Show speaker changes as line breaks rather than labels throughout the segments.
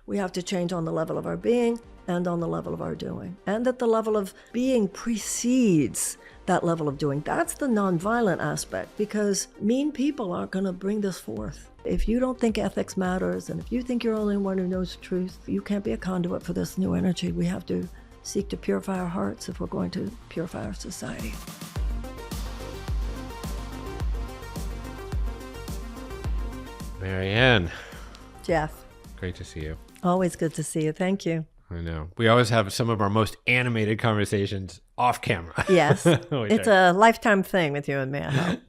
We have to change on the level of our being and on the level of our doing. And that the level of being precedes that level of doing. That's the nonviolent aspect, because mean people aren't going to bring this forth. If you don't think ethics matters, and if you think you're the only one who knows the truth, you can't be a conduit for this new energy. We have to seek to purify our hearts if we're going to purify our society.
Marianne.
Jeff.
Great to see you.
Always good to see you. Thank you.
I know. We always have some of our most animated conversations off camera.
Yes. It's a lifetime thing with you and me, I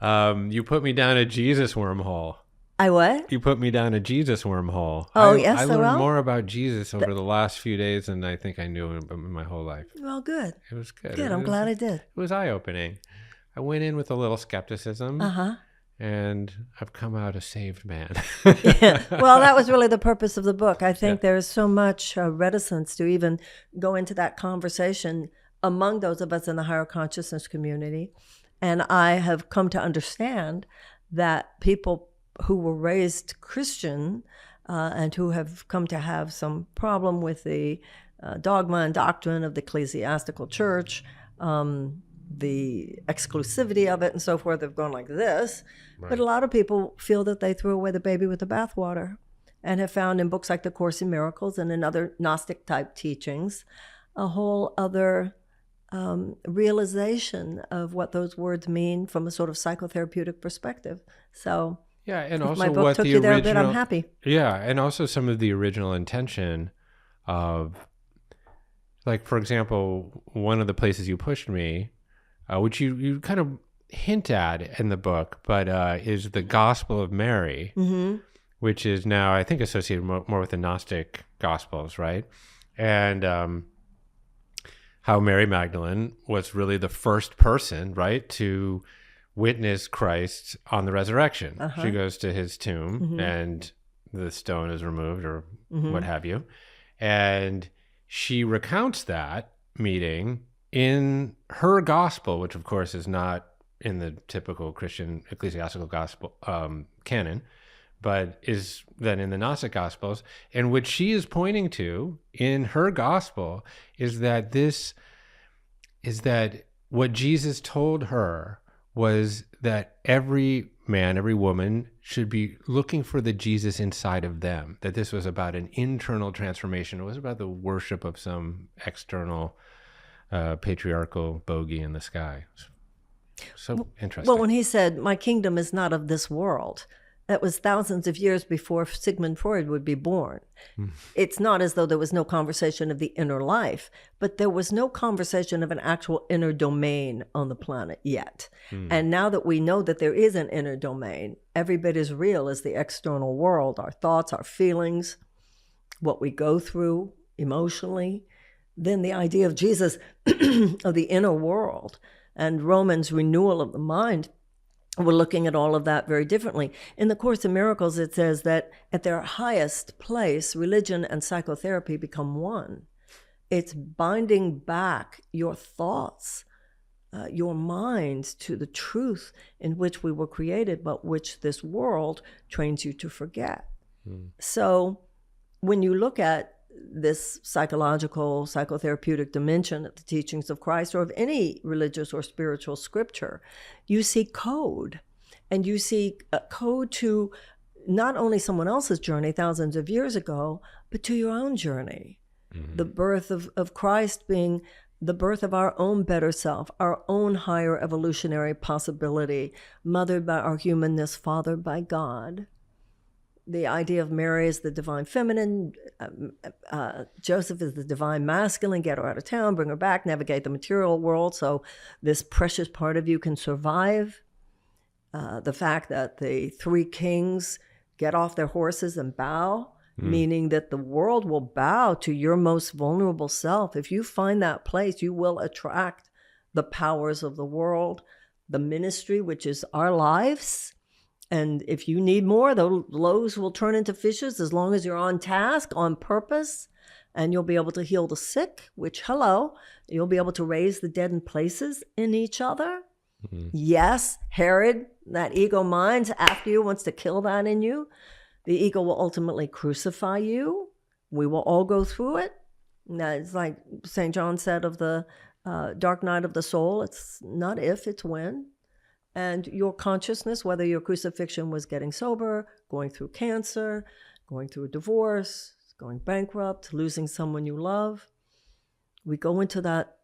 hope.
You put me down a Jesus wormhole.
I what?
You put me down a Jesus wormhole.
Oh, yes,
I learned more about Jesus over the last few days than I think I knew in my whole life.
Well, good.
It was good.
Good. I'm glad I did.
It was eye-opening. I went in with a little skepticism. And I've come out a saved man.
Well, that was really the purpose of the book. I think there's so much reticence to even go into that conversation among those of us in the higher consciousness community. And I have come to understand that people who were raised Christian and who have come to have some problem with the dogma and doctrine of the ecclesiastical church, the exclusivity of it and so forth, have gone like this. Right. But a lot of people feel that they threw away the baby with the bathwater, and have found in books like The Course in Miracles and in other Gnostic type teachings a whole other realization of what those words mean from a sort of psychotherapeutic perspective. So
yeah, and also
my book
what
took
the
you there
original,
a bit, I'm happy.
Yeah, and also some of the original intention of, like, for example, one of the places you pushed me, which you kind of hint at in the book, but is the Gospel of Mary, which is now, I think, associated more with the Gnostic Gospels, right? And how Mary Magdalene was really the first person, right, to witness Christ on the resurrection. She goes to his tomb and the stone is removed, or what have you. And she recounts that meeting in her gospel, which of course is not in the typical Christian ecclesiastical gospel canon, but is then in the Gnostic Gospels. And what she is pointing to in her gospel is that what Jesus told her was that every man, every woman should be looking for the Jesus inside of them, that this was about an internal transformation. It was about the worship of some external patriarchal bogey in the sky. So interesting.
Well, when he said, "My kingdom is not of this world," that was thousands of years before Sigmund Freud would be born. It's not as though there was no conversation of the inner life, but there was no conversation of an actual inner domain on the planet yet. And now that we know that there is an inner domain, every bit as real as the external world, our thoughts, our feelings, what we go through emotionally, then the idea of Jesus, of the inner world, and Romans' renewal of the mind, we're looking at all of that very differently. In the Course in Miracles, it says that at their highest place, religion and psychotherapy become one. It's binding back your thoughts, your mind, to the truth in which we were created, but which this world trains you to forget. So when you look at this psychological, psychotherapeutic dimension of the teachings of Christ, or of any religious or spiritual scripture, you see code. And you see a code to not only someone else's journey thousands of years ago, but to your own journey. The birth of Christ being the birth of our own better self, our own higher evolutionary possibility, mothered by our humanness, fathered by God. The idea of Mary as the divine feminine, Joseph is the divine masculine, get her out of town, bring her back, navigate the material world so this precious part of you can survive. The fact that the three kings get off their horses and bow, meaning that the world will bow to your most vulnerable self. If you find that place, you will attract the powers of the world, the ministry, which is our lives. And if you need more, the loaves will turn into fishes as long as you're on task, on purpose, and you'll be able to heal the sick, which, you'll be able to raise the dead in places in each other. Yes, Herod, that ego mind after you wants to kill that in you. The ego will ultimately crucify you. We will all go through it. Now, it's like St. John said of the dark night of the soul. It's not if, it's when. And your consciousness, whether your crucifixion was getting sober, going through cancer, going through a divorce, going bankrupt, losing someone you love, we go into that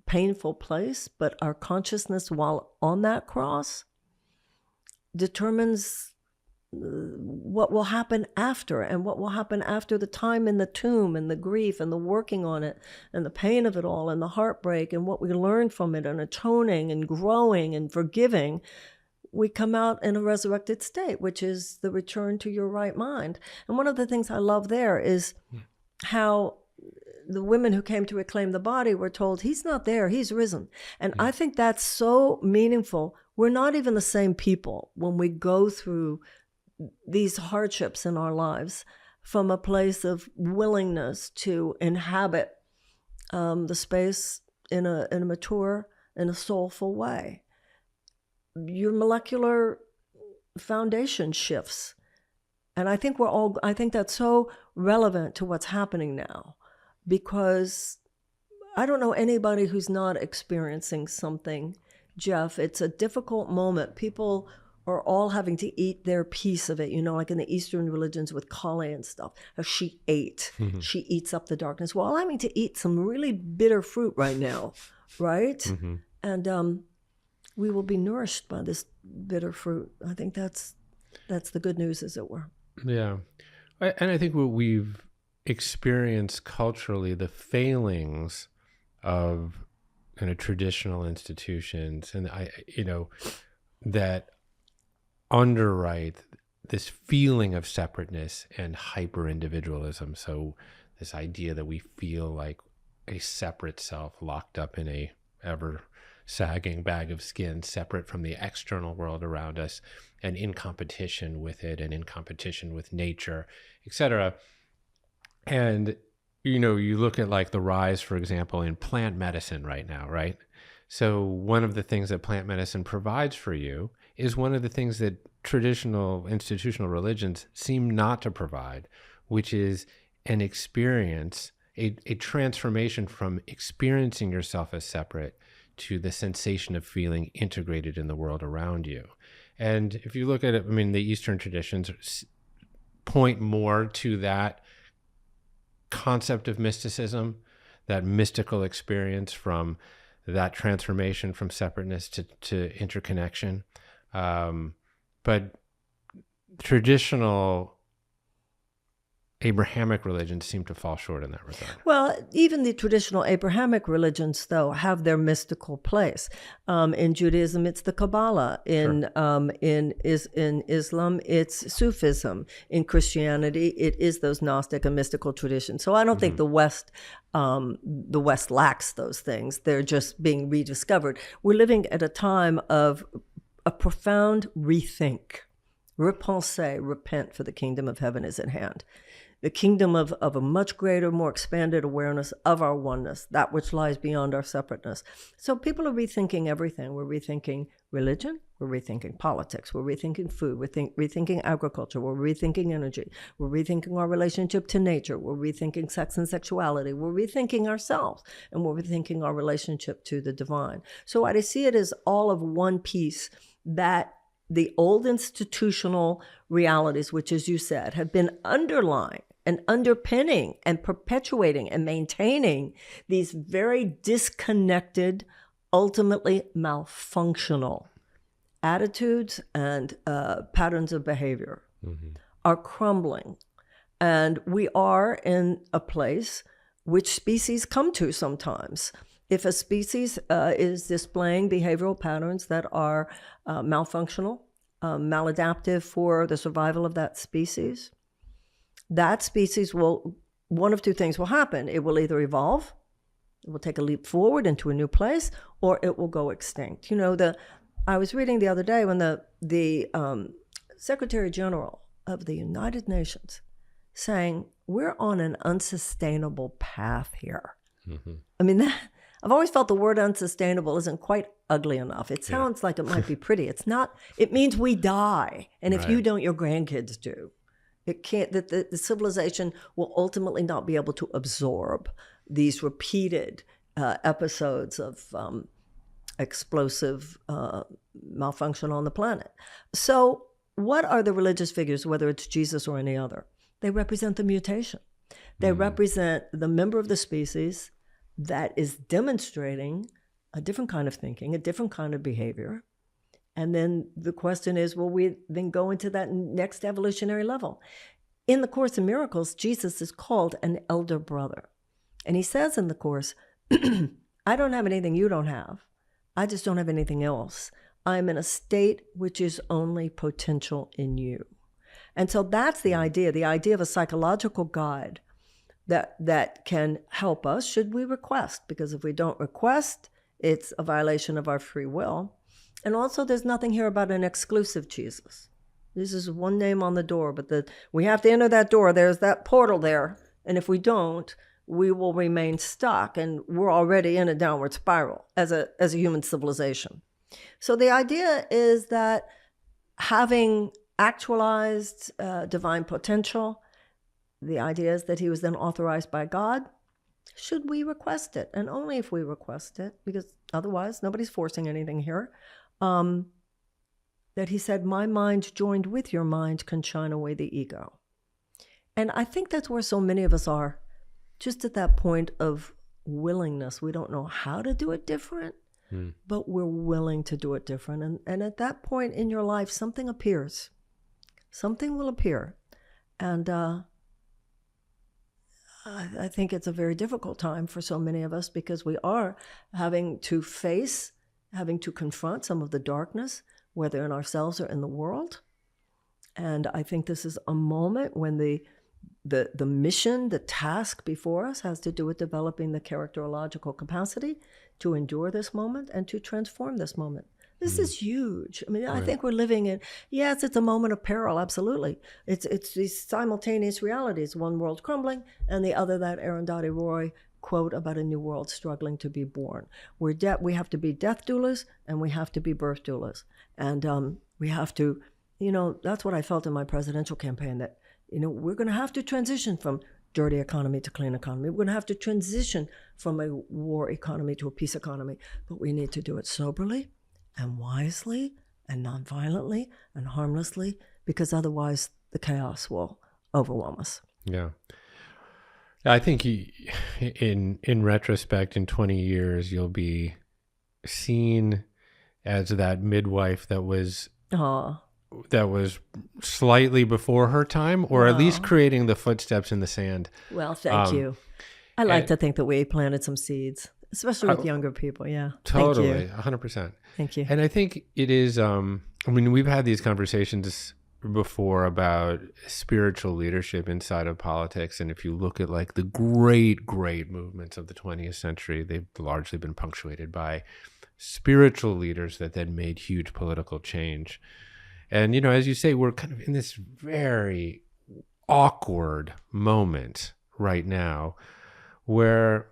painful place, but our consciousness while on that cross determines what will happen after, and what will happen after the time in the tomb, and the grief and the working on it and the pain of it all and the heartbreak and what we learn from it, and atoning and growing and forgiving. We come out in a resurrected state, which is the return to your right mind. And one of the things I love there is how the women who came to reclaim the body were told, he's not there, he's risen. And I think that's so meaningful. We're not even the same people when we go through these hardships in our lives from a place of willingness to inhabit the space in a mature, in a soulful way. Your molecular foundation shifts. And I think I think that's so relevant to what's happening now, because I don't know anybody who's not experiencing something, Jeff. It's a difficult moment. People are all having to eat their piece of it, like in the Eastern religions with Kali and stuff. She ate. Mm-hmm. She eats up the darkness. Well, I'm having to eat some really bitter fruit right now, right? Mm-hmm. And we will be nourished by this bitter fruit. I think that's the good news, as it were.
Yeah. And I think what we've experienced culturally, the failings of kind of traditional institutions, and that underwrite this feeling of separateness and hyper individualism. So this idea that we feel like a separate self locked up in a ever sagging bag of skin, separate from the external world around us, and in competition with it, and in competition with nature, etc. And you look at like the rise, for example, in plant medicine right now, right? So one of the things that plant medicine provides for you is one of the things that traditional institutional religions seem not to provide, which is an experience, a transformation from experiencing yourself as separate to the sensation of feeling integrated in the world around you. And if you look at it, the Eastern traditions point more to that concept of mysticism, that mystical experience from that transformation from separateness to interconnection. But traditional Abrahamic religions seem to fall short in that regard.
Well, even the traditional Abrahamic religions, though, have their mystical place. In Judaism, it's the Kabbalah. In Islam, it's Sufism. In Christianity, it is those Gnostic and mystical traditions. So I don't think the West lacks those things. They're just being rediscovered. We're living at a time of a profound rethink. Repensez, repent, for the kingdom of heaven is at hand. The kingdom of a much greater, more expanded awareness of our oneness, that which lies beyond our separateness. So people are rethinking everything. We're rethinking religion. We're rethinking politics. We're rethinking food. We're rethinking agriculture. We're rethinking energy. We're rethinking our relationship to nature. We're rethinking sex and sexuality. We're rethinking ourselves. And we're rethinking our relationship to the divine. So I see it as all of one piece, that the old institutional realities, which, as you said, have been underlying and underpinning and perpetuating and maintaining these very disconnected, ultimately malfunctional attitudes and patterns of behavior are crumbling. And we are in a place which species come to sometimes. If a species is displaying behavioral patterns that are malfunctional, maladaptive for the survival of that species will, one of two things will happen. It will either evolve, it will take a leap forward into a new place, or it will go extinct. I was reading the other day when the Secretary General of the United Nations saying, we're on an unsustainable path here. Mm-hmm. I've always felt the word unsustainable isn't quite ugly enough. It sounds like it might be pretty. It's not. It means we die. And if you don't, your grandkids do. It can't, that the civilization will ultimately not be able to absorb these repeated episodes of explosive malfunction on the planet. So what are the religious figures, whether it's Jesus or any other? They represent the mutation. They represent the member of the species that is demonstrating a different kind of thinking, a different kind of behavior. And then the question is, will we then go into that next evolutionary level? In the Course in Miracles, Jesus is called an elder brother. And he says in the Course, I don't have anything you don't have. I just don't have anything else. I'm in a state which is only potential in you. And so that's the idea of a psychological guide that can help us should we request. Because if we don't request, it's a violation of our free will. And also there's nothing here about an exclusive Jesus. This is one name on the door, but we have to enter that door. There's that portal there. And if we don't, we will remain stuck. And we're already in a downward spiral as a human civilization. So the idea is that having actualized divine potential, the idea is that he was then authorized by God. Should we request it? And only if we request it, because otherwise nobody's forcing anything here. That he said, my mind joined with your mind can shine away the ego. And I think that's where so many of us are, just at that point of willingness. We don't know how to do it different, but we're willing to do it different. And at that point in your life, something appears. Something will appear. And I think it's a very difficult time for so many of us because we are having to confront some of the darkness, whether in ourselves or in the world. And I think this is a moment when the mission, the task before us has to do with developing the characterological capacity to endure this moment and to transform this moment. This is huge. I mean, right. I think we're living in, yes, it's a moment of peril, absolutely. It's these simultaneous realities, one world crumbling and the other, that Arundhati Roy quote about a new world struggling to be born. We have to be death doulas and we have to be birth doulas. And we have to, that's what I felt in my presidential campaign, that, we're going to have to transition from dirty economy to clean economy. We're going to have to transition from a war economy to a peace economy, but we need to do it soberly and wisely and nonviolently and harmlessly, because otherwise the chaos will overwhelm us.
Yeah. I think in retrospect, in 20 years, you'll be seen as that midwife that was slightly before her time, or at least creating the footsteps in the sand.
Well, thank you. I like to think that we planted some seeds, especially with younger people. Yeah.
Totally. 100%.
Thank you.
And I think it is, we've had these conversations before about spiritual leadership inside of politics. And if you look at like the great movements of the 20th century, they've largely been punctuated by spiritual leaders that then made huge political change. And, as you say, we're kind of in this very awkward moment right now where,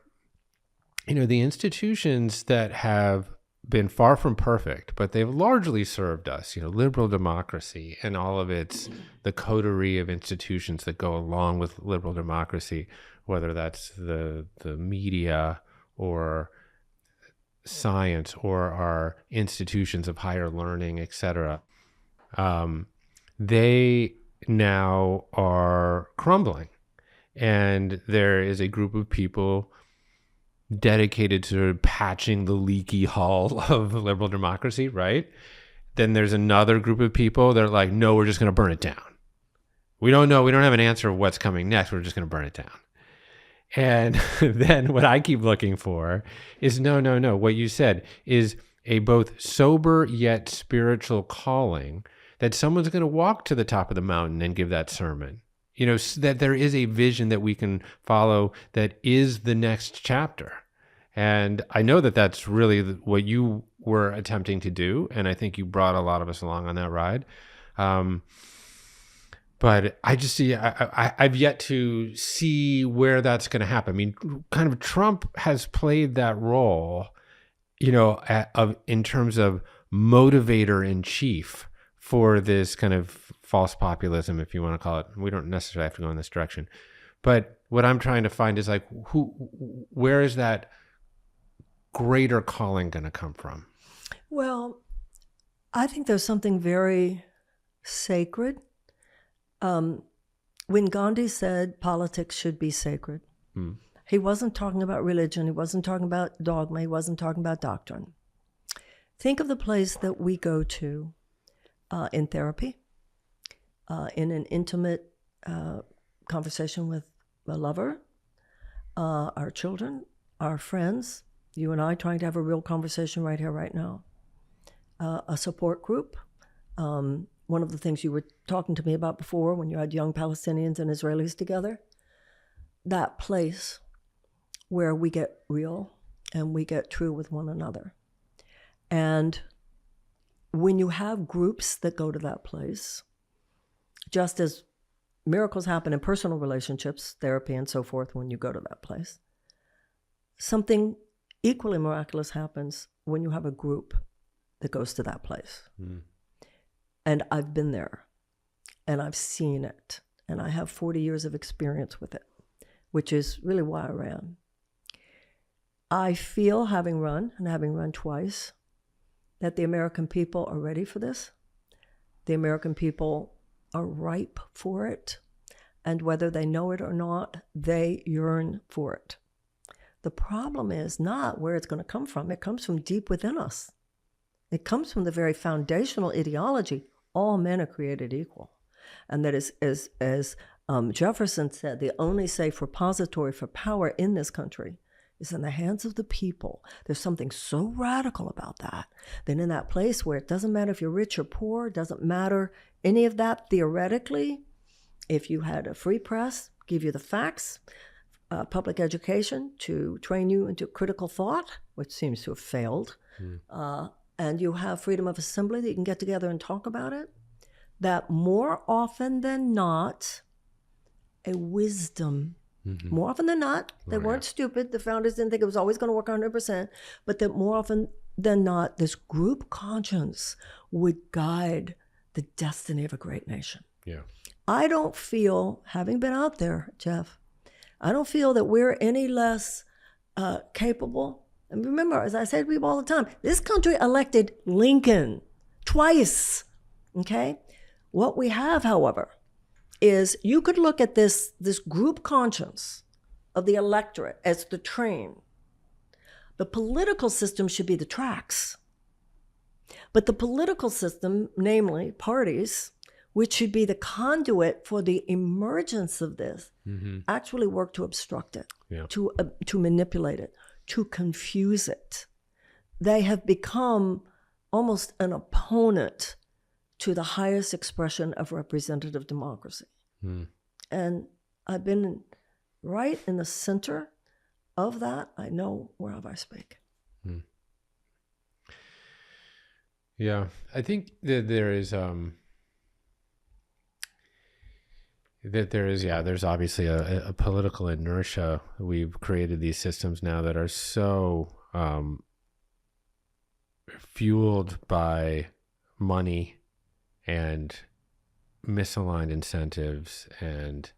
the institutions that have been far from perfect, but they've largely served us, liberal democracy and all of the coterie of institutions that go along with liberal democracy, whether that's the media or science or our institutions of higher learning, etc. They now are crumbling. And there is a group of people dedicated to patching the leaky hull of liberal democracy, right? Then there's another group of people that are like, no, we're just going to burn it down. We don't know. We don't have an answer of what's coming next. We're just going to burn it down. And then what I keep looking for is no. What you said is a both sober yet spiritual calling that someone's going to walk to the top of the mountain and give that sermon. So that there is a vision that we can follow that is the next chapter. And I know that that's really what you were attempting to do. And I think you brought a lot of us along on that ride. But I just see, I've yet to see where that's going to happen. I mean, kind of Trump has played that role, in terms of motivator in chief for this kind of false populism, if you want to call it. We don't necessarily have to go in this direction. But what I'm trying to find is like, where is that greater calling going to come from?
Well, I think there's something very sacred. When Gandhi said politics should be sacred, he wasn't talking about religion. He wasn't talking about dogma. He wasn't talking about doctrine. Think of the place that we go to in therapy, in an intimate conversation with a lover, our children, our friends, you and I trying to have a real conversation right here, right now, a support group. One of the things you were talking to me about before when you had young Palestinians and Israelis together, that place where we get real and we get true with one another. And when you have groups that go to that place, just as miracles happen in personal relationships, therapy and so forth, when you go to that place, something equally miraculous happens when you have a group that goes to that place. And I've been there and I've seen it, and I have 40 years of experience with it, which is really why I ran. I feel, having run twice, that the American people are ready for this. The American people are ripe for it. And whether they know it or not, they yearn for it. The problem is not where it's going to come from. It comes from deep within us. It comes from the very foundational ideology, all men are created equal. And that is, as Jefferson said, the only safe repository for power in this country is in the hands of the people. There's something so radical about that, that in that place where it doesn't matter if you're rich or poor, it doesn't matter any of that theoretically, if you had a free press, give you the facts, public education to train you into critical thought, which seems to have failed, and you have freedom of assembly that you can get together and talk about it, that more often than not, a wisdom, more often than not, they weren't stupid, the founders didn't think it was always going to work 100%, but that more often than not, this group conscience would guide the destiny of a great nation.
Yeah.
I don't feel, having been out there, Jeff, I don't feel that we're any less capable. And remember, as I say to people all the time, this country elected Lincoln twice, okay? What we have, however, is you could look at this group conscience of the electorate as the train. The political system should be the tracks. But the political system, namely parties, which should be the conduit for the emergence of this, actually work to obstruct it, to manipulate it, to confuse it. They have become almost an opponent to the highest expression of representative democracy. And I've been right in the center of that. I know whereof I speak.
Yeah, I think that there's obviously a political inertia. We've created these systems now that are so fueled by money and misaligned incentives and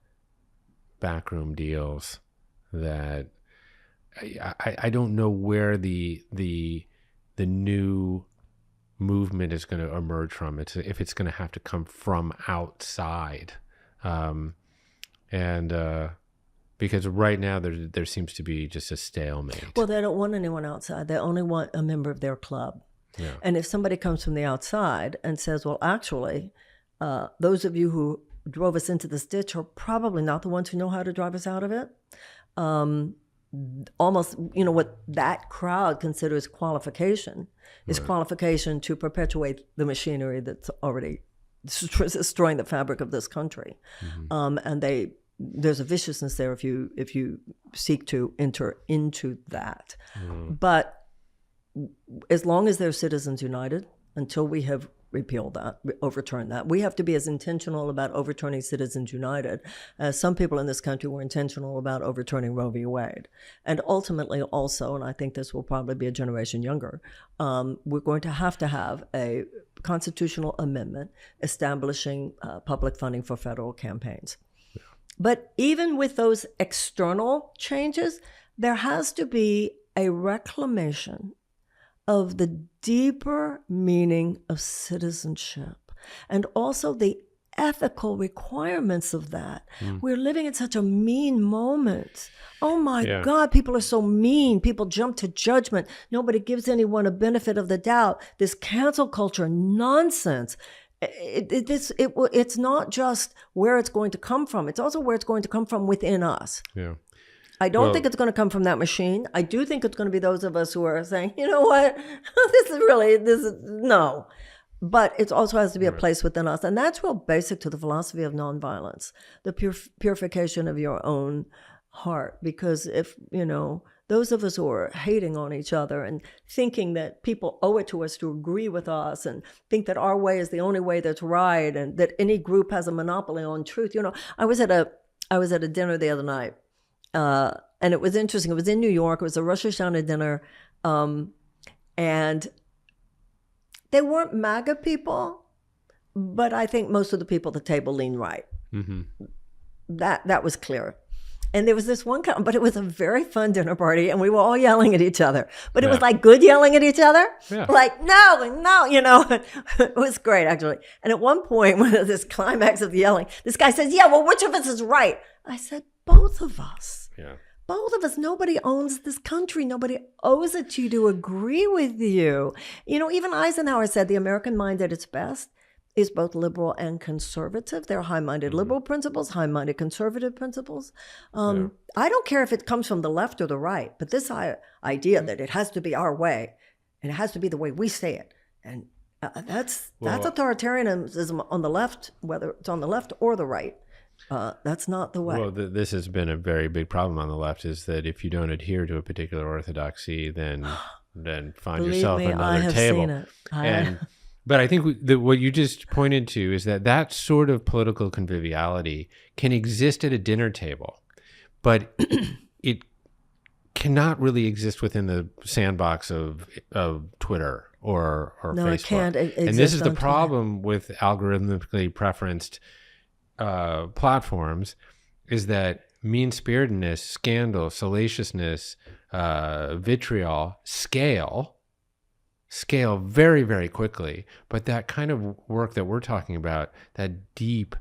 backroom deals that I don't know where the new movement is going to emerge from. If it's going to have to come from outside. Because right now there seems to be just a stalemate.
Well, they don't want anyone outside. They only want a member of their club. Yeah. And if somebody comes from the outside and says, well, actually, those of you who drove us into this ditch are probably not the ones who know how to drive us out of it. Almost, what that crowd considers qualification is qualification to perpetuate the machinery that's already destroying the fabric of this country. And there's a viciousness there if you seek to enter into that. But as long as there's Citizens United, until we have repeal that, overturn that. We have to be as intentional about overturning Citizens United as some people in this country were intentional about overturning Roe v. Wade. And ultimately also, and I think this will probably be a generation younger, we're going to have a constitutional amendment establishing public funding for federal campaigns. Yeah. But even with those external changes, there has to be a reclamation of the deeper meaning of citizenship and also the ethical requirements of that. We're living in such a mean moment. Oh my God, people are so mean. People jump to judgment. Nobody gives anyone a benefit of the doubt. This cancel culture nonsense. It's not just where it's going to come from. It's also where it's going to come from within us.
Yeah.
I don't think it's going to come from that machine. I do think it's going to be those of us who are saying, you know what, no. But it also has to be a place within us. And that's real basic to the philosophy of nonviolence, the purification of your own heart. Because if, those of us who are hating on each other and thinking that people owe it to us to agree with us and think that our way is the only way that's right and that any group has a monopoly on truth. I was at a dinner the other night. And it was interesting. It was in New York. It was a Rosh Hashanah dinner. And they weren't MAGA people, but I think most of the people at the table leaned right. Mm-hmm. That was clear. And there was this one, but it was a very fun dinner party, and we were all yelling at each other. But it was like good yelling at each other. Yeah. Like, no, It was great, actually. And at one point, when this climax of the yelling, this guy says, yeah, well, which of us is right? I said, both of us. Yeah. Both of us. Nobody owns this country. Nobody owes it to you to agree with you. Even Eisenhower said the American mind at its best is both liberal and conservative. There are high-minded liberal principles, high-minded conservative principles. I don't care if it comes from the left or the right, but this idea that it has to be our way and it has to be the way we say it. And that's authoritarianism on the left, whether it's on the left or the right. That's not the way.
Well, this has been a very big problem on the left, is that if you don't adhere to a particular orthodoxy, then find yourself another
I have
table.
Seen it.
But I think what you just pointed to is that sort of political conviviality can exist at a dinner table, but it cannot really exist within the sandbox of Twitter or
no,
Facebook.
It can't exist.
And this is the problem with algorithmically preferenced platforms, is that mean-spiritedness, scandal, salaciousness, vitriol scale very, very quickly. But that kind of work that we're talking about, that deep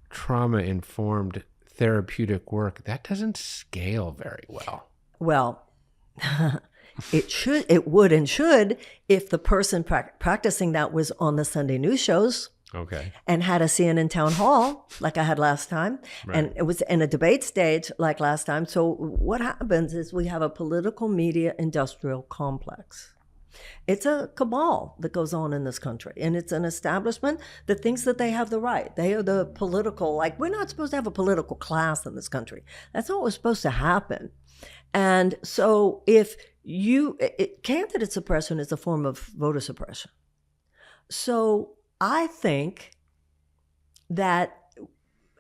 trauma-informed therapeutic work, that doesn't scale very well.
Well, it would and should if the person practicing that was on the Sunday news shows.
Okay.
And had a CNN town hall like I had last time. Right. And it was in a debate stage like last time. So what happens is we have a political media industrial complex. It's a cabal that goes on in this country. And it's an establishment that thinks that they have the right. They are the political, we're not supposed to have a political class in this country. That's not what's supposed to happen. And so candidate suppression is a form of voter suppression. So I think that,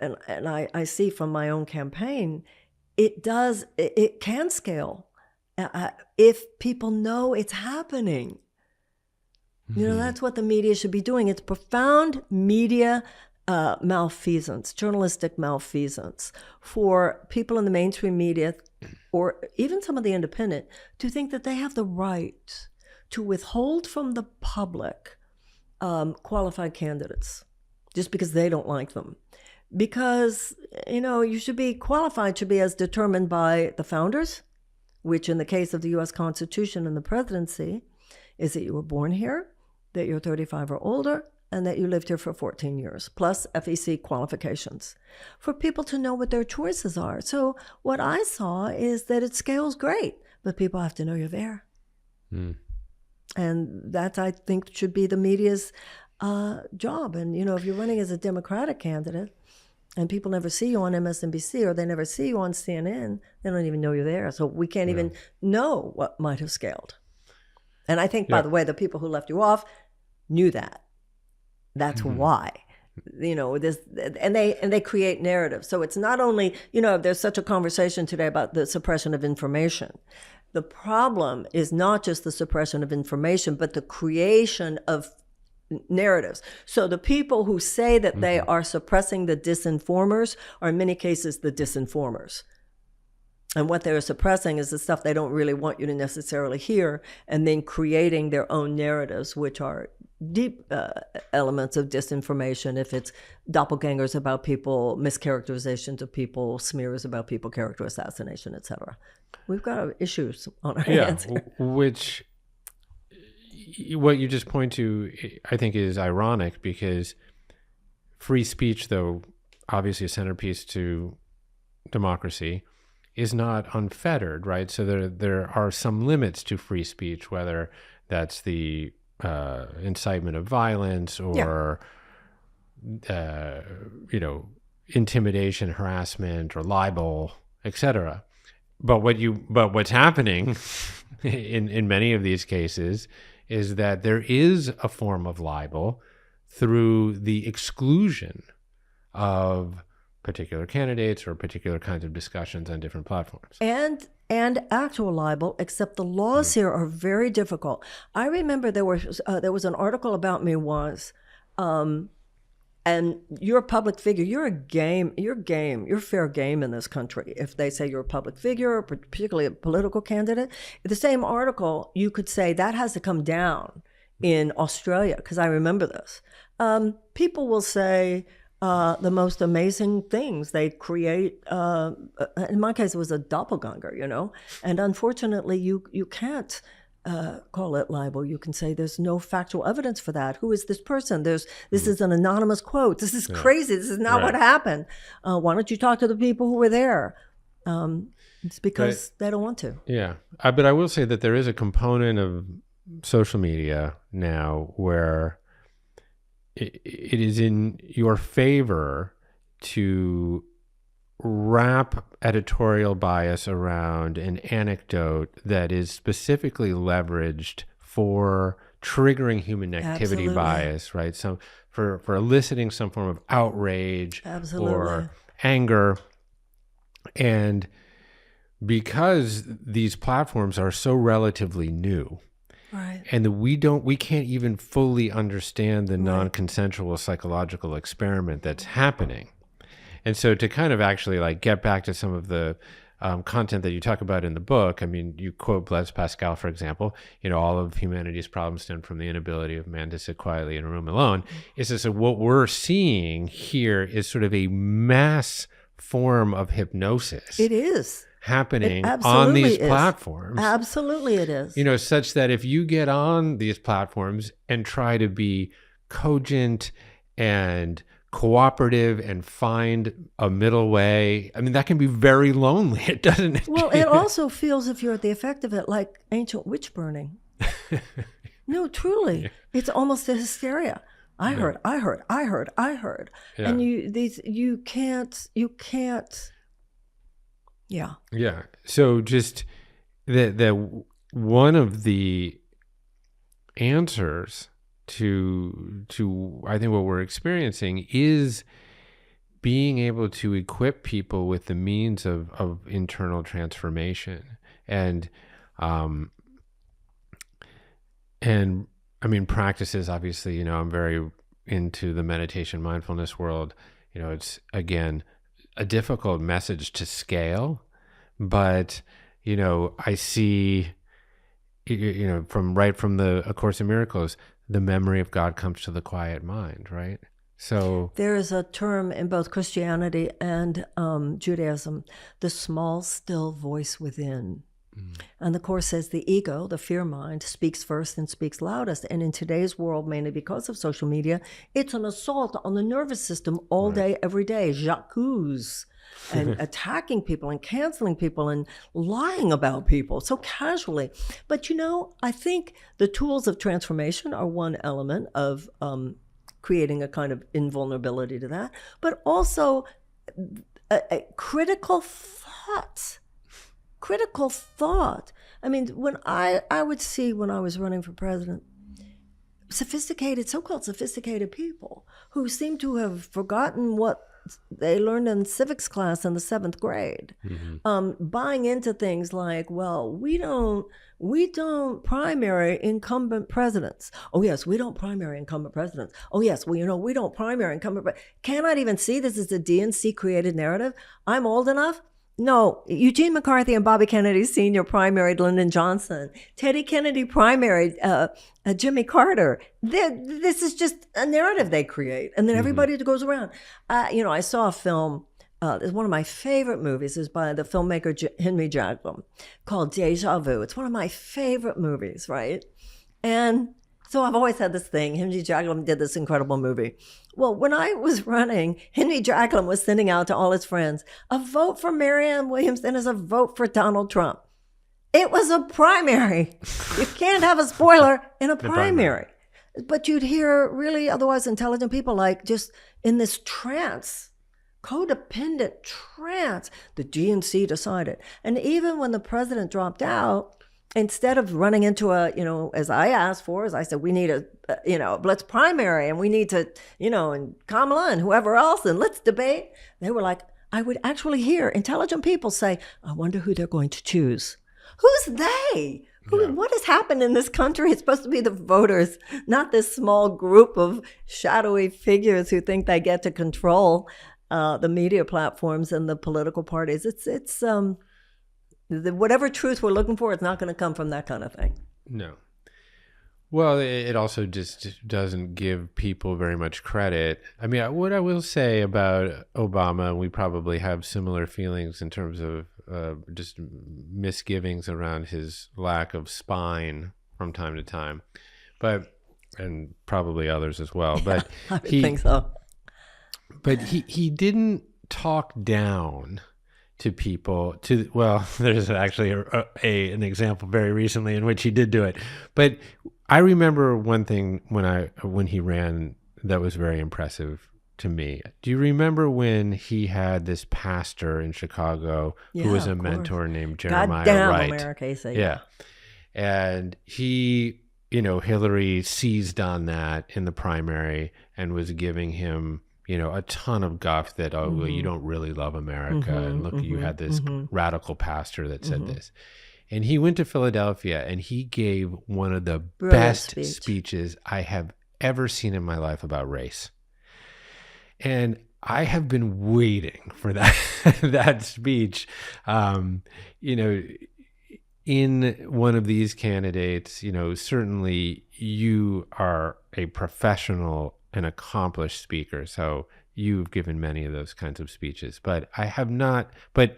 and I see from my own campaign, it can scale if people know it's happening. Mm-hmm. That's what the media should be doing. It's profound media malfeasance, journalistic malfeasance for people in the mainstream media or even some of the independent to think that they have the right to withhold from the public qualified candidates just because they don't like them. Because, you should be qualified, should be as determined by the founders, which in the case of the U.S. Constitution and the presidency is that you were born here, that you're 35 or older, and that you lived here for 14 years, plus FEC qualifications, for people to know what their choices are. So what I saw is that it scales great, but people have to know you're there. Mm. And that, I think, should be the media's job. And, if you're running as a Democratic candidate and people never see you on MSNBC or they never see you on CNN, they don't even know you're there. So we can't even know what might have scaled. And I think, by the way, the people who left you off knew that. That's why. This, and they create narratives. So it's not only, there's such a conversation today about the suppression of information. The problem is not just the suppression of information, but the creation of narratives. So the people who say that they are suppressing the disinformers are in many cases the disinformers. And what they're suppressing is the stuff they don't really want you to necessarily hear, and then creating their own narratives, which are deep elements of disinformation. If it's doppelgangers about people, mischaracterizations of people, smears about people, character assassination, etc. We've got issues on our hands here.
Which what you just point to, I think, is ironic, because free speech, though obviously a centerpiece to democracy, is not unfettered, right? So there are some limits to free speech, whether that's the incitement of violence or intimidation, harassment, or libel, etc. But what's happening in many of these cases is that there is a form of libel through the exclusion of particular candidates or particular kinds of discussions on different platforms.
And actual libel, except the laws here are very difficult. I remember there was an article about me once, and you're a public figure. You're fair game in this country. If they say you're a public figure, or particularly a political candidate, the same article, you could say that has to come down in Australia, because I remember this. People will say the most amazing things. They create, in my case, it was a doppelganger, and unfortunately you can't call it libel. You can say there's no factual evidence for that. Who is this person? This is an anonymous quote. This is crazy. This is not what happened. Why don't you talk to the people who were there? It's because they don't want to.
Yeah. But I will say that there is a component of social media now where it is in your favor to wrap editorial bias around an anecdote that is specifically leveraged for triggering human activity bias, right? So for eliciting some form of outrage or anger. And because these platforms are so relatively new,
right,
and that we can't even fully understand the non-consensual psychological experiment that's happening. And so to kind of actually get back to some of the content that you talk about in the book, I mean, you quote Blaise Pascal, for example, all of humanity's problems stem from the inability of man to sit quietly in a room alone. It's just what we're seeing here is sort of a mass form of hypnosis.
It is
happening on these platforms.
Absolutely it is.
Such that if you get on these platforms and try to be cogent and cooperative and find a middle way, I mean, that can be very lonely. It doesn't.
Well, it also feels, if you're at the effect of it, like ancient witch burning. No, truly. It's almost a hysteria. I heard. Yeah. And you can't. Yeah.
Yeah. So just that one of the answers to I think what we're experiencing is being able to equip people with the means of internal transformation. And I mean, practices, obviously, I'm very into the meditation mindfulness world. It's, again, a difficult message to scale, but I see from the A Course in Miracles, the memory of God comes to the quiet mind, right? So
there is a term in both Christianity and Judaism, the small still voice within. And the Course says the ego, the fear mind, speaks first and speaks loudest. And in today's world, mainly because of social media, it's an assault on the nervous system all day, every day. J'accuse, and attacking people and canceling people and lying about people so casually. But I think the tools of transformation are one element of creating a kind of invulnerability to that, but also a critical thought. Critical thought. I mean, when I would see when I was running for president, sophisticated, so-called sophisticated people who seem to have forgotten what they learned in civics class in the 7th grade, buying into things like, well, we don't primary incumbent presidents. Oh yes, we don't primary incumbent presidents. Oh yes, well, we don't primary incumbent. Cannot even see this is a DNC created narrative. I'm old enough. No, Eugene McCarthy and Bobby Kennedy Sr. primaried Lyndon Johnson. Teddy Kennedy primaried Jimmy Carter. This is just a narrative they create. And then everybody that goes around. I saw a film, it's one of my favorite movies, is by the filmmaker Henry Jaglom, called Deja Vu. It's one of my favorite movies, right? And so I've always had this thing. Henry Jaglom did this incredible movie. Well, when I was running, Henry Jaglom was sending out to all his friends, a vote for Marianne Williamson is a vote for Donald Trump. It was a primary. You can't have a spoiler in a primary. But you'd hear really otherwise intelligent people like just in this trance, codependent trance. The DNC decided. And even when the president dropped out, instead of running into as I asked for, as I said, we need a blitz primary and we need to, and Kamala and whoever else, and let's debate. They were like, I would actually hear intelligent people say, I wonder who they're going to choose. Who's they? What has happened in this country? It's supposed to be the voters, not this small group of shadowy figures who think they get to control the media platforms and the political parties. It's whatever truth we're looking for, it's not going to come from that kind of thing.
No. Well, it also just doesn't give people very much credit. I mean, what I will say about Obama, we probably have similar feelings in terms of just misgivings around his lack of spine from time to time, and probably others as well. But
I think so.
But he didn't talk down to people. There's actually an example very recently in which he did do it. But I remember one thing when he ran that was very impressive to me. Do you remember when he had this pastor in Chicago who was a mentor named Jeremiah
Goddamn
Wright?
America, he said,
yeah. And he, Hillary seized on that in the primary and was giving him a ton of guff that, well, you don't really love America. And look, you had this radical pastor that said this. And he went to Philadelphia and he gave one of the best speeches I have ever seen in my life about race. And I have been waiting for that speech. In one of these candidates, certainly you are a professional, an accomplished speaker, so you've given many of those kinds of speeches, but I have not. But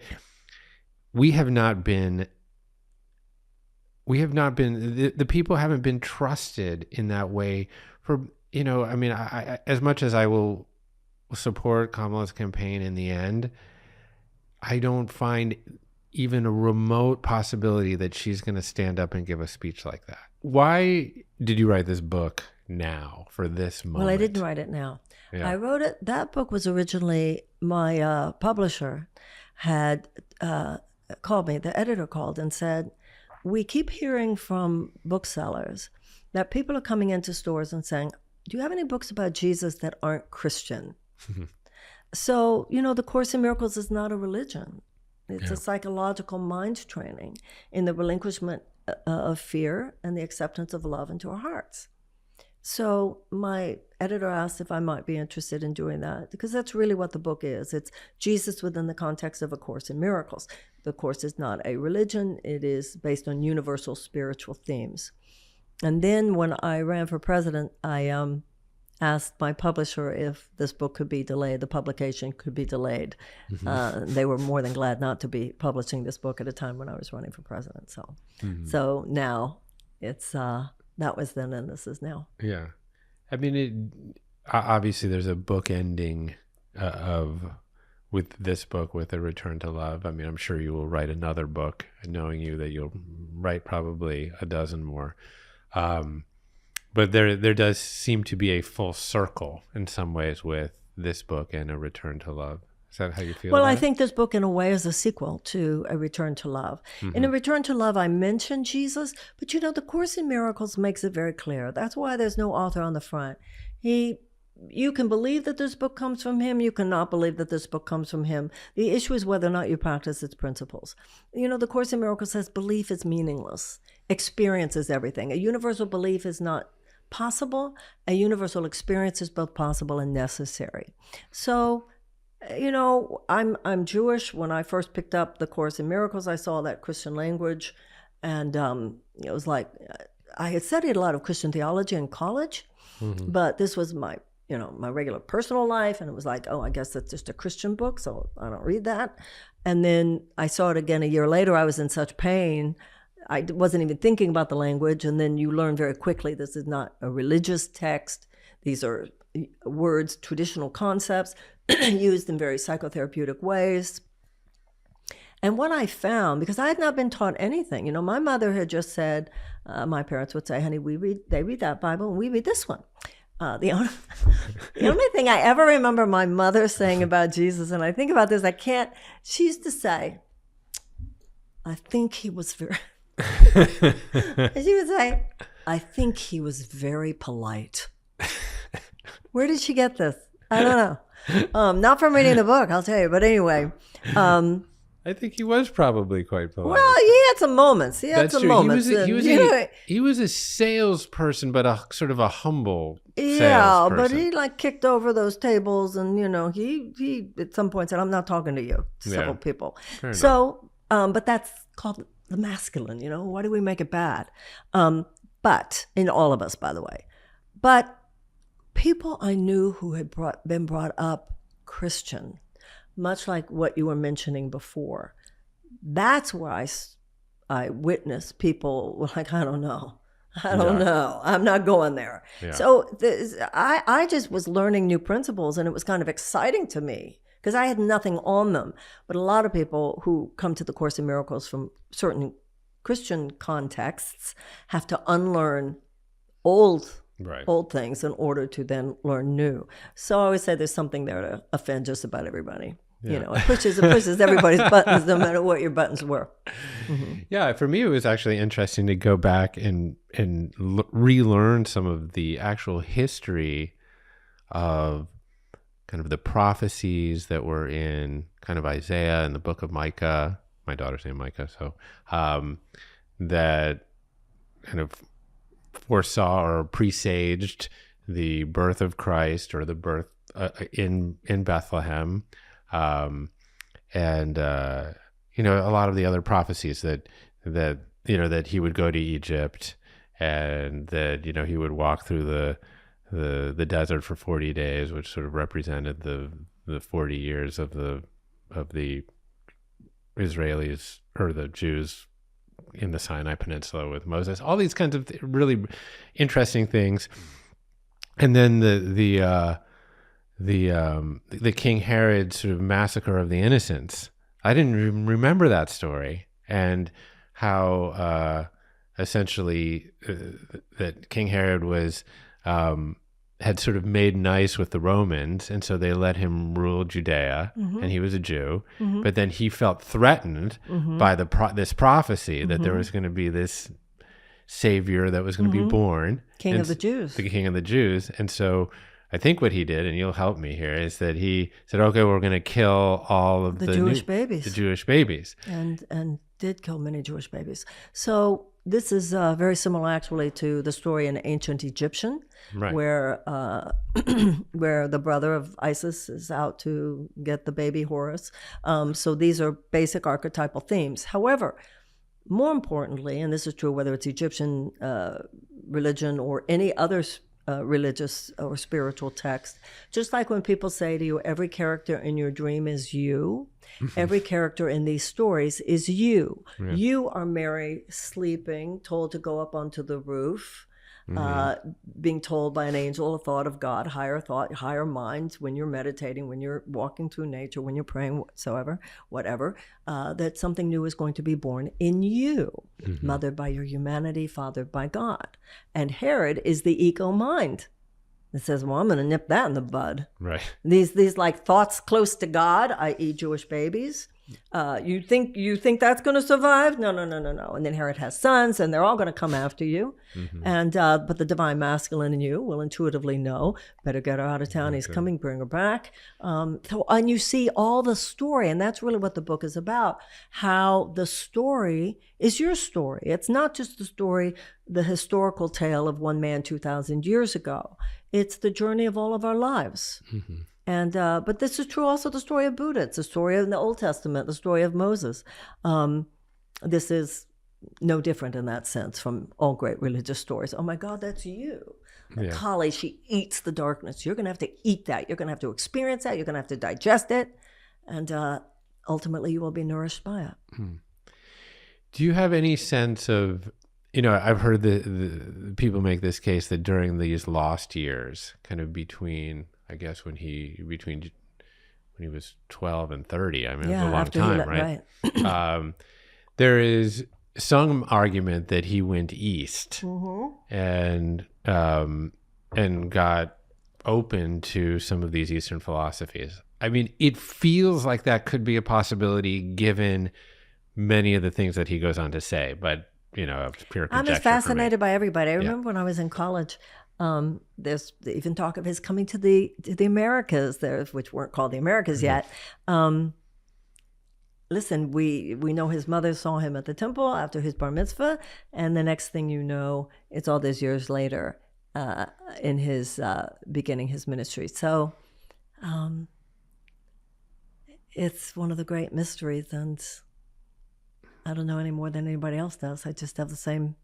we have not been. The people haven't been trusted in that way. I as much as I will support Kamala's campaign in the end, I don't find even a remote possibility that she's going to stand up and give a speech like that. Why did you write this book now for this moment?
Well, I didn't write it now.
Yeah.
I wrote it. That book was originally, my publisher had called me, the editor called and said, we keep hearing from booksellers that people are coming into stores and saying, do you have any books about Jesus that aren't Christian? So, the Course in Miracles is not a religion. It's a psychological mind training in the relinquishment of fear and the acceptance of love into our hearts. So my editor asked if I might be interested in doing that, because that's really what the book is. It's Jesus within the context of A Course in Miracles. The Course is not a religion. It is based on universal spiritual themes. And then when I ran for president, I asked my publisher if this book could be delayed, the publication could be delayed. They were more than glad not to be publishing this book at a time when I was running for president. So now it's that was then and this is now.
Yeah. I mean, obviously there's a book ending with this book, with A Return to Love. I mean, I'm sure you will write another book, knowing you that you'll write probably a dozen more. But there does seem to be a full circle in some ways with this book and A Return to Love. Is that how you feel
Well,
about
I
it?
think this book, in a way, is a sequel to A Return to Love. In A Return to Love, I mentioned Jesus, but the Course in Miracles makes it very clear. That's why there's no author on the front. You can believe that this book comes from him. You cannot believe that this book comes from him. The issue is whether or not you practice its principles. The Course in Miracles says belief is meaningless. Experience is everything. A universal belief is not possible. A universal experience is both possible and necessary. So, I'm Jewish. When I first picked up the Course in Miracles, I saw that Christian language, and it was like I had studied a lot of Christian theology in college, but this was my regular personal life, and it was like, oh, I guess that's just a Christian book, so I don't read that. And then I saw it again a year later. I was in such pain. I wasn't even thinking about the language, and then you learn very quickly this is not a religious text. These are words, traditional concepts used in very psychotherapeutic ways. And what I found, because I had not been taught anything, my mother had just said, my parents would say, honey, they read that Bible and we read this one. The only thing I ever remember my mother saying about Jesus, and I think about this, she used to say, I think he was very, she would say, I think he was very polite. Where did she get this? I don't know. Not from reading the book, I'll tell you. But anyway.
I think he was probably quite polite.
Well, he had some moments.
That's true. He was a salesperson, but a sort of a humble salesperson.
But he kicked over those tables, and he at some point said, "I'm not talking to you." To several people.
Fair
So, but that's called the masculine. Why do we make it bad? But in all of us, by the way. But people I knew who had been brought up Christian, much like what you were mentioning before, that's where I witnessed people were like, I don't know. I'm not going there. Yeah. So I just was learning new principles, and it was kind of exciting to me because I had nothing on them. But a lot of people who come to the Course in Miracles from certain Christian contexts have to unlearn old things in order to then learn new. So I always say there's something there to offend just about everybody. Yeah. It pushes everybody's buttons, no matter what your buttons were. Mm-hmm.
Yeah, for me, it was actually interesting to go back and relearn some of the actual history of kind of the prophecies that were in kind of Isaiah and the book of Micah. My daughter's named Micah, so that kind of foresaw or presaged the birth of Christ, or the birth in Bethlehem. And a lot of the other prophecies that he would go to Egypt, and that he would walk through the desert for 40 days, which sort of represented the 40 years of the Israelis, or the Jews, in the Sinai Peninsula with Moses. All these kinds of really interesting things. And then the King Herod sort of massacre of the innocents. I didn't remember that story, and how essentially that King Herod was had sort of made nice with the Romans, and so they let him rule Judea, and he was a Jew. But then he felt threatened by this prophecy that there was going to be this savior that was going to be born,
King of the Jews,
the King of the Jews, and so. I think what he did, and you'll help me here, is that he said, okay, we're going to kill all of the
Jewish babies.
The Jewish babies.
And did kill many Jewish babies. So this is very similar, actually, to the story in ancient Egyptian, where the brother of Isis is out to get the baby Horus. So these are basic archetypal themes. However, more importantly, and this is true whether it's Egyptian religion or any other religious or spiritual text, just like when people say to you, every character in your dream is you, every character in these stories is you. Yeah. You are Mary, sleeping, told to go up onto the roof, being told by an angel, a thought of God, higher minds, when you're meditating, when you're walking through nature, when you're praying, whatever, that something new is going to be born in you, mothered by your humanity, fathered by God. And Herod is the ego mind. It says, well, I'm going to nip that in the bud.
Right.
These like thoughts close to God, i.e. Jewish babies. You think that's going to survive? No. And then here it has sons, and they're all going to come after you. And but the divine masculine in you will intuitively know, better get her out of town. He's coming, bring her back. And you see all the story, and that's really what the book is about. How the story is your story. It's not just the story, the historical tale of one man 2,000 years ago. It's the journey of all of our lives. And but this is true also the story of Buddha. It's the story of the Old Testament, the story of Moses. This is no different in that sense from all great religious stories. Oh my God, that's you. Kali, she eats the darkness. You're going to have to eat that. You're going to have to experience that. You're going to have to digest it. And ultimately you will be nourished by it.
Do you have any sense of, I've heard the people make this case that during these lost years, kind of between, I guess, when he was 12 and 30, I mean, it was a long time, right? There is some argument that he went east and got open to some of these Eastern philosophies. I mean, it feels like that could be a possibility given many of the things that he goes on to say, but it's pure conjecture.
I'm just fascinated by everybody. I remember when I was in college, there's even talk of his coming to the Americas, which weren't called the Americas yet. Listen, we know his mother saw him at the temple after his bar mitzvah, and the next thing you know, it's all those years later in his beginning his ministry. So it's one of the great mysteries, and I don't know any more than anybody else does. I just have the same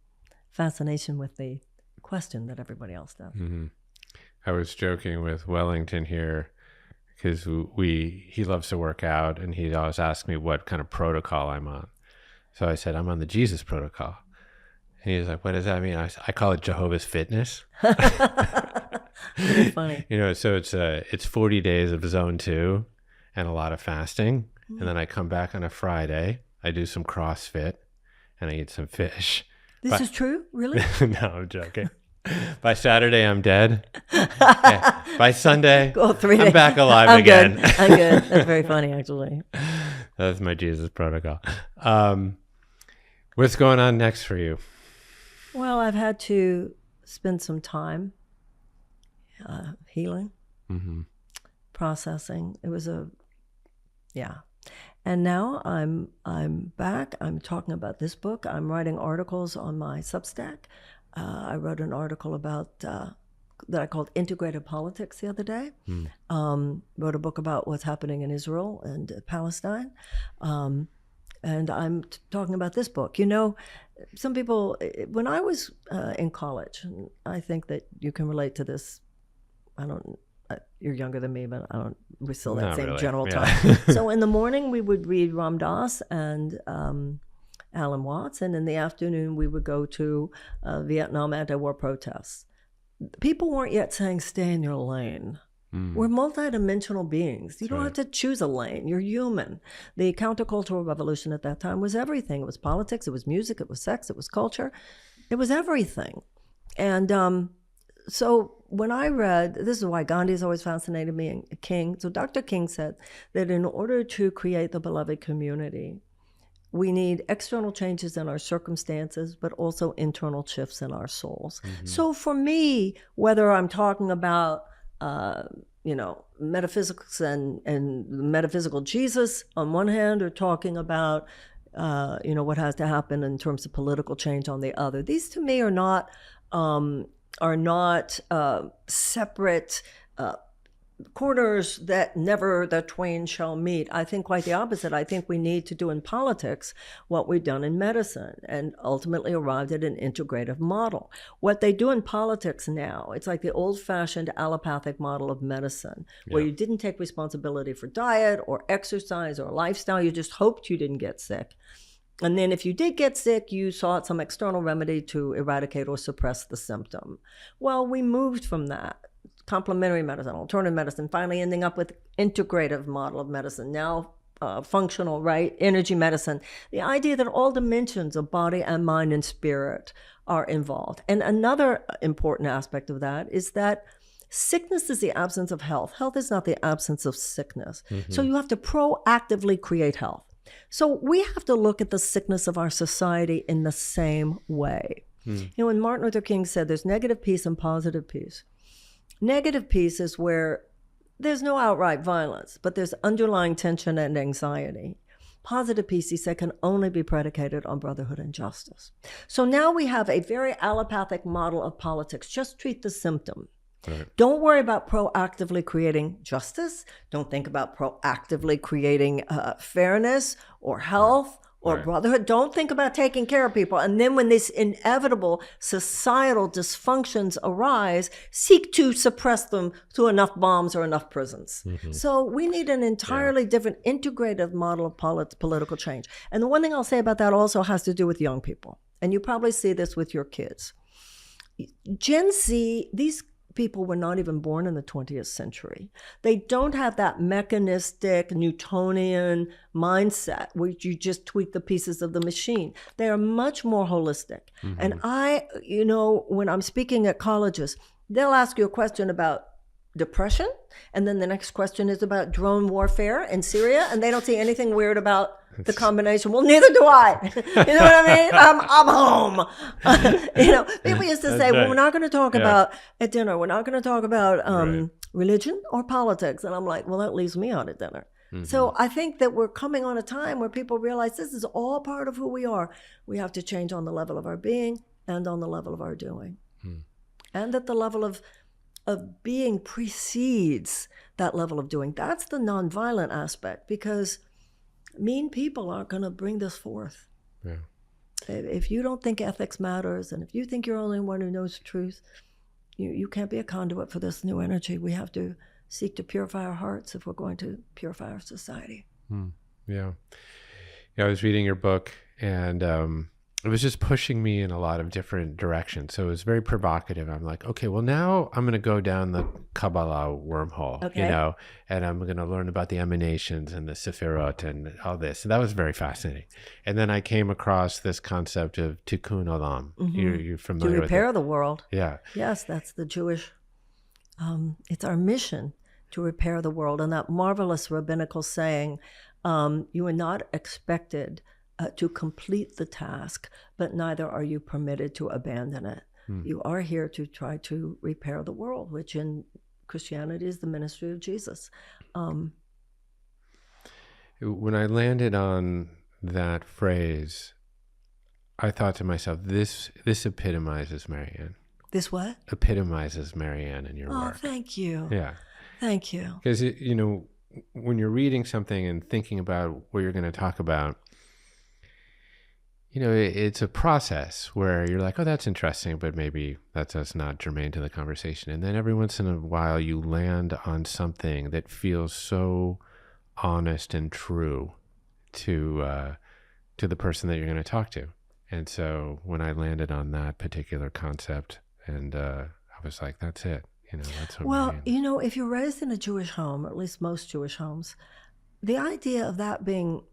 fascination with the question that everybody else does.
I was joking with Wellington here because he loves to work out, and he always asks me what kind of protocol I'm on. So I said, I'm on the Jesus protocol. And he was like, what does that mean? I call it Jehovah's Fitness.
Really funny.
So it's 40 days of zone 2 and a lot of fasting. And then I come back on a Friday, I do some CrossFit, and I eat some fish.
This is true? Really?
No, I'm joking. By Saturday, I'm dead. Yeah. By Sunday, I'm back alive again.
I'm good. That's very funny, actually.
That's my Jesus protocol. What's going on next for you?
Well, I've had to spend some time healing, processing. It was and now I'm back. I'm talking about this book. I'm writing articles on my Substack. I wrote an article about that I called Integrative Politics the other day. Wrote a book about what's happening in Israel and Palestine. And I'm talking about this book. Some people, when I was in college, and I think that you can relate to this. You're younger than me, but we're still that
Not
same
really.
general
Yeah.
time. So in the morning, we would read Ram Dass and Alan Watts, and in the afternoon, we would go to Vietnam anti-war protests. People weren't yet saying, stay in your lane. We're multidimensional beings. You don't have to choose a lane. You're human. The countercultural revolution at that time was everything. It was politics, it was music, it was sex, it was culture. It was everything. And so when I read, this is why Gandhi's always fascinated me, and King. So Dr. King said that in order to create the beloved community, we need external changes in our circumstances, but also internal shifts in our souls. So for me, whether I'm talking about metaphysics and metaphysical Jesus on one hand, or talking about what has to happen in terms of political change on the other, these to me are not separate corners that never the twain shall meet. I think quite the opposite. I think we need to do in politics what we've done in medicine, and ultimately arrived at an integrative model. What they do in politics now, it's like the old-fashioned allopathic model of medicine, where you didn't take responsibility for diet or exercise or lifestyle. You just hoped you didn't get sick. And then if you did get sick, you sought some external remedy to eradicate or suppress the symptom. Well, we moved from that. Complementary medicine, alternative medicine, finally ending up with integrative model of medicine, now functional, right? Energy medicine. The idea that all dimensions of body and mind and spirit are involved. And another important aspect of that is that Sickness is the absence of health. Health is not the absence of sickness. So you have to proactively create health. So we have to look at the sickness of our society in the same way. You know, when Martin Luther King said there's negative peace and positive peace. Negative peace is where there's no outright violence, but there's underlying tension and anxiety. Positive peace, he said, can only be predicated on brotherhood and justice. So now we have a very allopathic model of politics. Just treat the symptom. Right. Don't worry about proactively creating justice. Don't think about proactively creating fairness or health or brotherhood. Don't think about taking care of people. And then when these inevitable societal dysfunctions arise, seek to suppress them through enough bombs or enough prisons. So we need an entirely different integrative model of political change. And the one thing I'll say about that also has to do with young people. And you probably see this with your kids. Gen Z, these people were not even born in the 20th century. They don't have that mechanistic Newtonian mindset where you just tweak the pieces of the machine. They are much more holistic. And you know, when I'm speaking at colleges, they'll ask you a question about depression, and then the next question is about drone warfare in Syria, and they don't see anything weird about the combination. Well, neither do I. You know what I mean? I'm home. You know, people used to say, well, we're not going to talk about at dinner. We're not going to talk about religion or politics. And I'm like, well, that leaves me out at dinner. So I think that we're coming on a time where people realize this is all part of who we are. We have to change on the level of our being and on the level of our doing. And that the level of being precedes that level of doing. That's the nonviolent aspect, because mean people aren't going to bring this forth. If you don't think ethics matters, and if you think you're the only one who knows the truth, you can't be a conduit for this new energy. We have to seek to purify our hearts if we're going to purify our society.
Yeah, I was reading your book, and it was just pushing me in a lot of different directions. So it was very provocative. I'm like, okay, well, now I'm going to go down the Kabbalah wormhole, you know, and I'm going to learn about the emanations and the Sephirot and all this. So that was very fascinating. And then I came across this concept of tikkun olam. You're familiar with it?
To repair the world.
Yeah.
Yes, that's the Jewish, it's our mission to repair the world. And that marvelous rabbinical saying, you are not expected to complete the task, but neither are you permitted to abandon it. You are here to try to repair the world, which in Christianity is the ministry of Jesus.
When I landed on that phrase, I thought to myself, this epitomizes Marianne.
This what?
Epitomizes Marianne in your work.
Oh, thank you.
Yeah.
Thank you.
Because, you know, when you're reading something and thinking about what you're going to talk about, you know, it's a process where you're like, oh, that's interesting, but maybe that's not germane to the conversation. And then every once in a while you land on something that feels so honest and true to the person that you're going to talk to. And so when I landed on that particular concept, and I was like, that's it. You know, that's what
well, you know, if you're raised in a Jewish home, or at least most Jewish homes, the idea of that being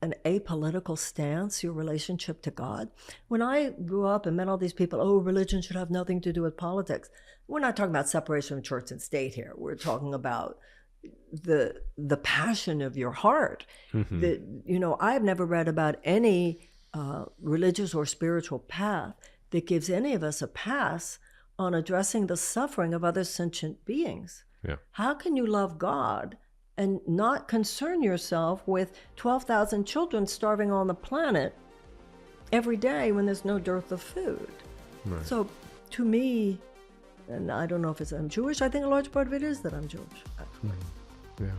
an apolitical stance, your relationship to God. When I grew up and met all these people, oh, religion should have nothing to do with politics. We're not talking about separation of church and state here. We're talking about the passion of your heart. That, you know, I've never read about any religious or spiritual path that gives any of us a pass on addressing the suffering of other sentient beings. How can you love God and not concern yourself with 12,000 children starving on the planet every day when there's no dearth of food? So to me, and I don't know if I'm Jewish, I think a large part of it is that I'm Jewish, actually.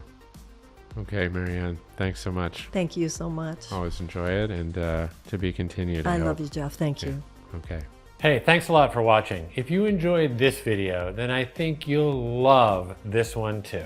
Okay, Marianne, thanks so much.
Thank you so much.
Always enjoy it, and to be continued.
I love you, Jeff. Thank you.
Okay. Hey, thanks a lot for watching. If you enjoyed this video, then I think you'll love this one too.